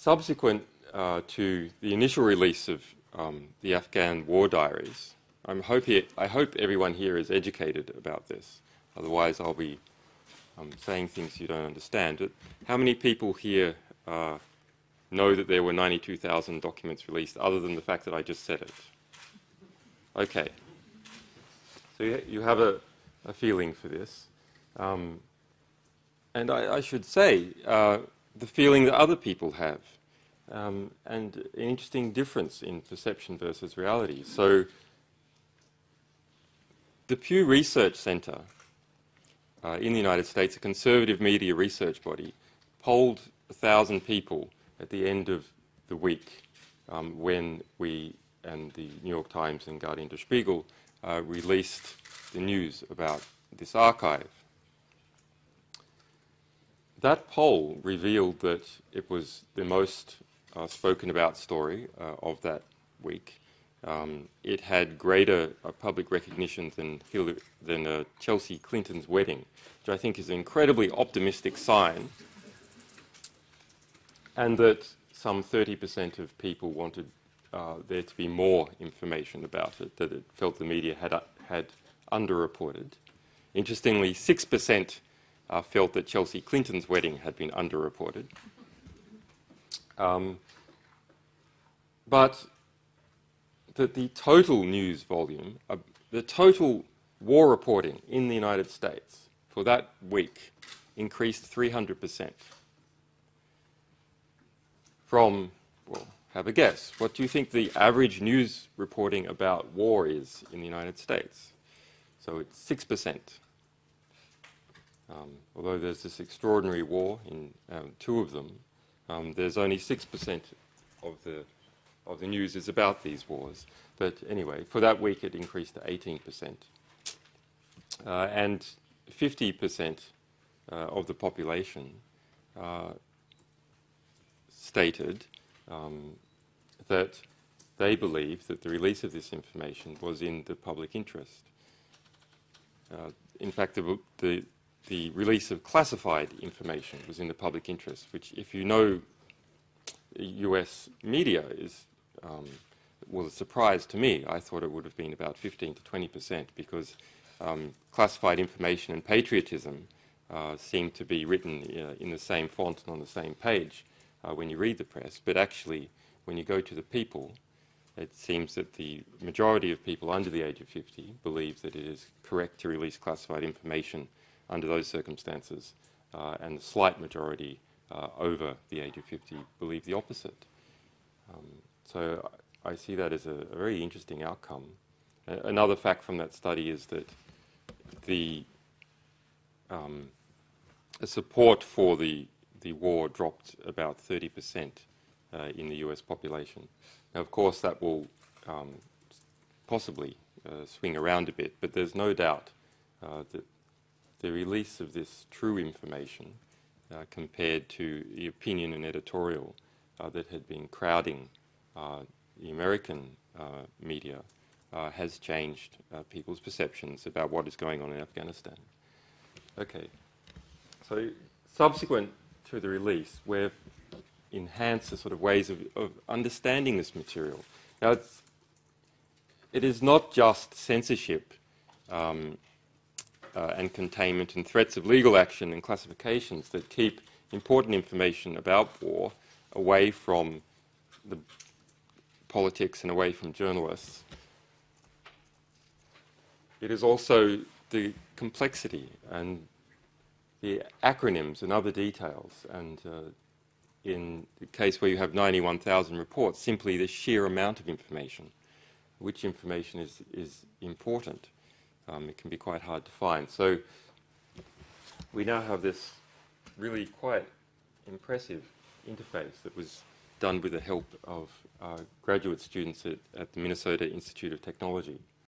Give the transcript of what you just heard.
subsequent to the initial release of the Afghan war diaries, I hope everyone here is educated about this. Otherwise, I'll be saying things you don't understand. But how many people here know that there were 92,000 documents released, other than the fact that I just said it? Okay. So you have a feeling for this. And I should say, the feeling that other people have, and an interesting difference in perception versus reality. So the Pew Research Center in the United States, a conservative media research body, polled 1,000 people at the end of the week when we and the New York Times and Guardian der Spiegel released the news about this archive. That poll revealed that it was the most spoken about story of that week. It had greater public recognition than Chelsea Clinton's wedding, which I think is an incredibly optimistic sign, and that some 30% of people wanted there to be more information about it, that it felt the media had underreported. Interestingly, 6% felt that Chelsea Clinton's wedding had been underreported. But that the total news volume, the total war reporting in the United States for that week increased 300%. From, well, have a guess. What do you think the average news reporting about war is in the United States? So it's 6%. Although there's this extraordinary war in two of them, there's only 6% of the news is about these wars. But anyway, for that week it increased to 18%. And 50% of the population stated that they believed that the release of this information was in the public interest. In fact, the release of classified information was in the public interest, which, if you know US media, was a surprise to me. I thought it would have been about 15 to 20%, because classified information and patriotism seem to be written in the same font and on the same page when you read the press. But actually, when you go to the people, it seems that the majority of people under the age of 50 believe that it is correct to release classified information under those circumstances, and the slight majority over the age of 50 believe the opposite. So I see that as a very interesting outcome. Another fact from that study is that the support for the war dropped about 30% in the US population. Now, of course, that will possibly swing around a bit, but there's no doubt that the release of this true information compared to the opinion and editorial that had been crowding the American media has changed people's perceptions about what is going on in Afghanistan. Okay, so subsequent to the release, we've enhanced the sort of ways of understanding this material. Now, it is not just censorship and containment and threats of legal action and classifications that keep important information about war away from the politics and away from journalists. It is also the complexity and the acronyms and other details, and in the case where you have 91,000 reports, simply the sheer amount of information. Which information is important? It can be quite hard to find. So we now have this really quite impressive interface that was done with the help of graduate students at the Minnesota Institute of Technology.